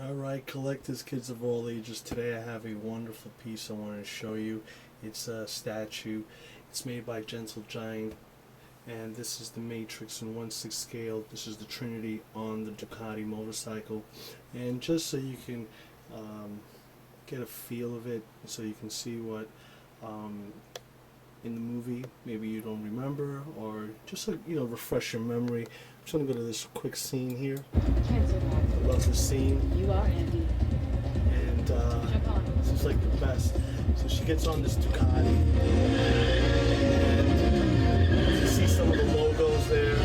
Alright, collectors, kids of all ages, today I have a wonderful piece I want to show you. It's a statue. It's made by Gentle Giant, and this is the Matrix in 1/6 scale. This is the Trinity on the Ducati motorcycle. And just so you can get a feel of it, so you can see what in the movie maybe you don't remember, or just so refresh your memory. I'm just going to go to this quick scene here. I love this scene. You are Andy. And this is like the best. So she gets on this Ducati, and you see some of the logos there.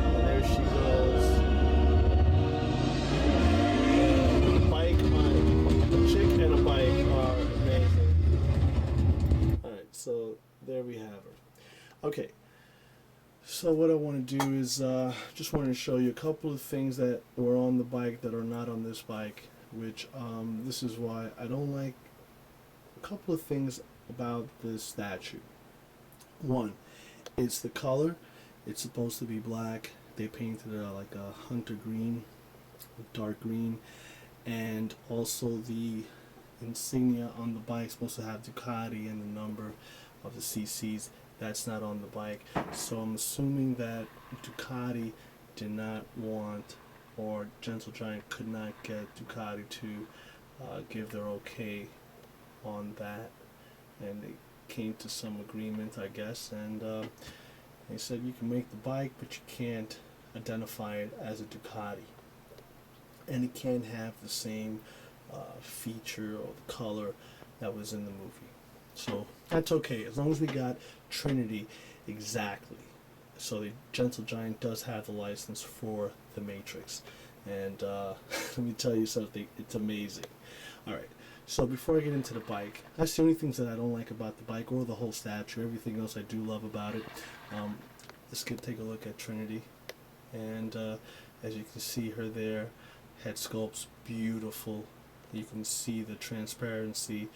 And there she goes. The bike, a chick and a bike are amazing. Alright, so there we have her. Okay. So what I want to do is just wanted to show you a couple of things that were on the bike that are not on this bike, which this is why I don't like a couple of things about this statue. One, it's the color. It's supposed to be black. They painted it like a hunter green, dark green, and also the insignia on the bike is supposed to have Ducati and the number of the CCs. That's not on the bike, so I'm assuming that Ducati did not want, or Gentle Giant could not get Ducati to give their okay on that, and they came to some agreement, I guess, and they said you can make the bike, but you can't identify it as a Ducati, and it can't have the same feature or the color that was in the movie. So that's okay, as long as we got Trinity exactly. So the Gentle Giant does have the license for the Matrix, and let me tell you something, it's amazing. Alright, so before I get into the bike, that's the only things that I don't like about the bike or the whole statue. Everything else I do love about it. Let's take a look at Trinity, and as you can see her there, head sculpt's beautiful. You can see the transparency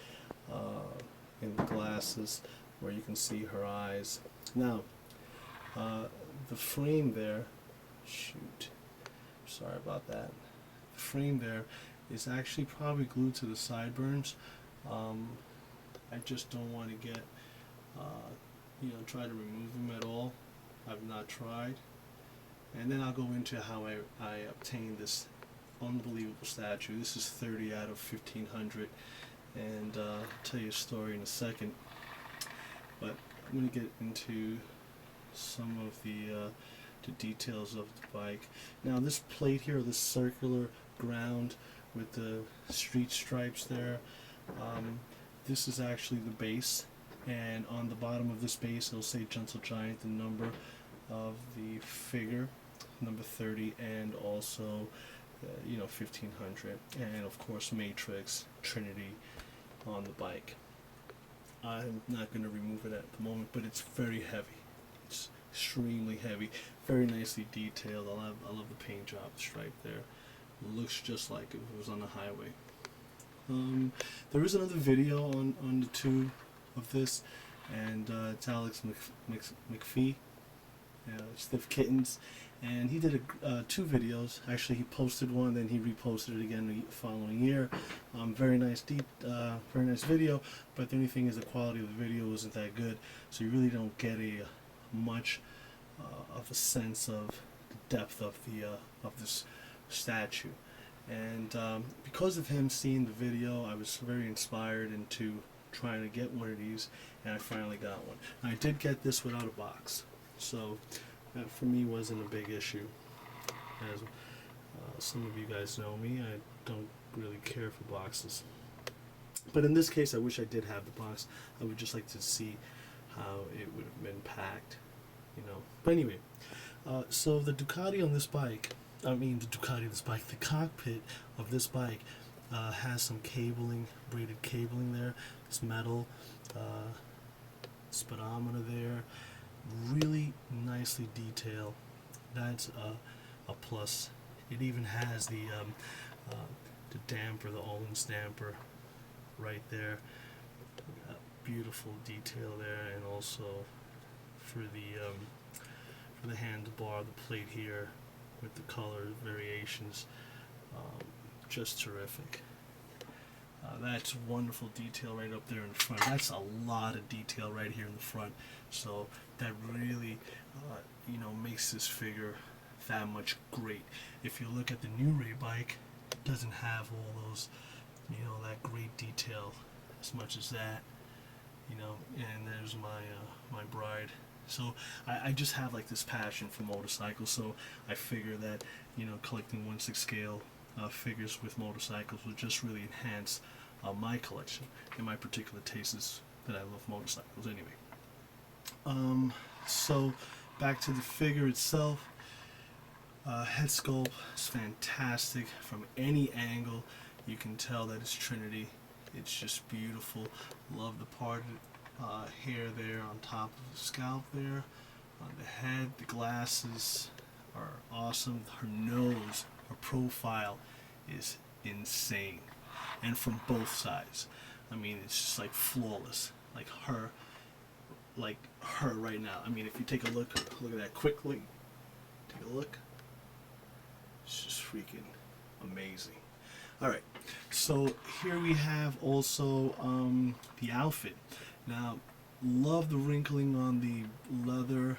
in the glasses where you can see her eyes. Now, the frame there, sorry about that. The frame there is actually probably glued to the sideburns. I just don't want to get, try to remove them at all. I've not tried. And then I'll go into how I obtained this unbelievable statue. This is 30 out of 1500. And I'll tell you a story in a second, but I'm going to get into some of the details of the bike. Now this plate here, this circular ground with the street stripes there, this is actually the base, and on the bottom of this base it'll say Gentle Giant, the number of the figure, number 30, and also 1500, and of course Matrix, Trinity on the bike. I'm not going to remove it at the moment, but it's very heavy. It's extremely heavy, very nicely detailed. I love the paint job, the stripe there. It looks just like if it was on the highway. There is another video on the tube of this, and it's Alex McPhee, Stiff Kittens, and he did two videos. Actually, he posted one, then he reposted it again the following year. Very nice, very nice video. But the only thing is the quality of the video isn't that good, so you really don't get a much of a sense of the depth of the of this statue. And because of him seeing the video, I was very inspired into trying to get one of these, and I finally got one. I did get this without a box, so that for me wasn't a big issue. As some of you guys know me, I don't really care for boxes. But in this case, I wish I did have the box. I would just like to see how it would have been packed, But anyway, so the Ducati on this bike, the cockpit of this bike has some cabling, braided cabling there. This metal speedometer there, really nicely detailed. That's a plus. It even has the damper, the Olen's damper right there. Beautiful detail there, and also for the handlebar, the plate here with the color variations. Just terrific. That's wonderful detail right up there in the front. That's a lot of detail right here in the front. So that really, makes this figure that much great. If you look at the new Ray bike, it doesn't have all those, that great detail as much as that. And there's my bride. So I just have like this passion for motorcycles. So I figure that collecting Onesixscale figures with motorcycles would just really enhance my collection and my particular tastes that I love motorcycles anyway. So back to the figure itself. Head sculpt is fantastic from any angle. You can tell that it's Trinity. It's just beautiful. Love the parted hair there on top of the scalp there. The head, the glasses are awesome. Her nose, her profile is insane. And from both sides. I mean, it's just like flawless. Like her right now. I mean, if you take a look at that quickly. Take a look. It's just freaking amazing. Alright, so here we have also the outfit. Now, love the wrinkling on the leather,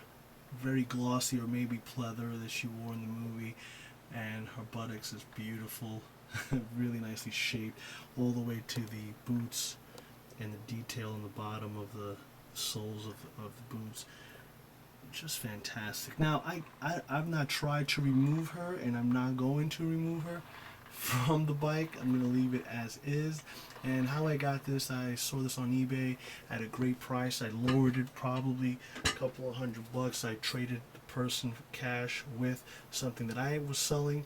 very glossy or maybe pleather that she wore in the movie, and her buttocks is beautiful, really nicely shaped, all the way to the boots and the detail on the bottom of the soles of the boots. Just fantastic. Now, I've not tried to remove her, and I'm not going to remove her from the bike. I'm going to leave it as is. And how I got this, I saw this on eBay at a great price. I lowered it probably a couple of $100. I traded the person for cash with something that I was selling.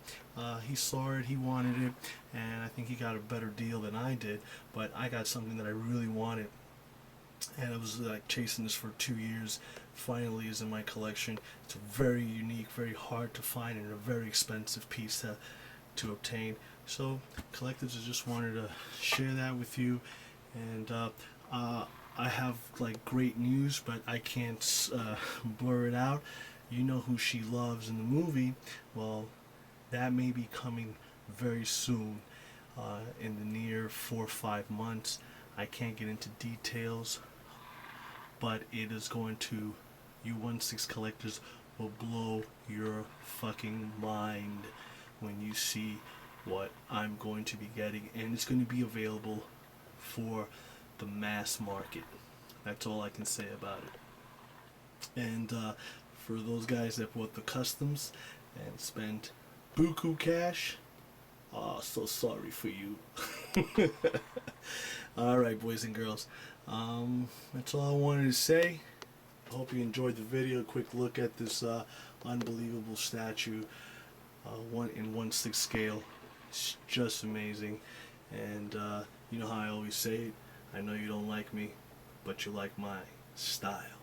He saw it, he wanted it, and I think he got a better deal than I did. But I got something that I really wanted, and I was like chasing this for 2 years. Finally is in my collection. It's a very unique, very hard to find, and a very expensive piece to obtain. So collectors, I just wanted to share that with you. And I have like great news, but I can't blur it out. You know who she loves in the movie. Well, that may be coming very soon, in the near 4 or 5 months. I can't get into details, but it is going to, you 1/6 collectors will blow your fucking mind when you see what I'm going to be getting, and it's going to be available for the mass market. That's all I can say about it. And for those guys that bought the customs and spent buku cash, oh, so sorry for you. Alright, boys and girls, that's all I wanted to say. I hope you enjoyed the video. A quick look at this unbelievable statue, in 1/6 scale. It's just amazing. And you know how I always say it, I know you don't like me, but you like my style.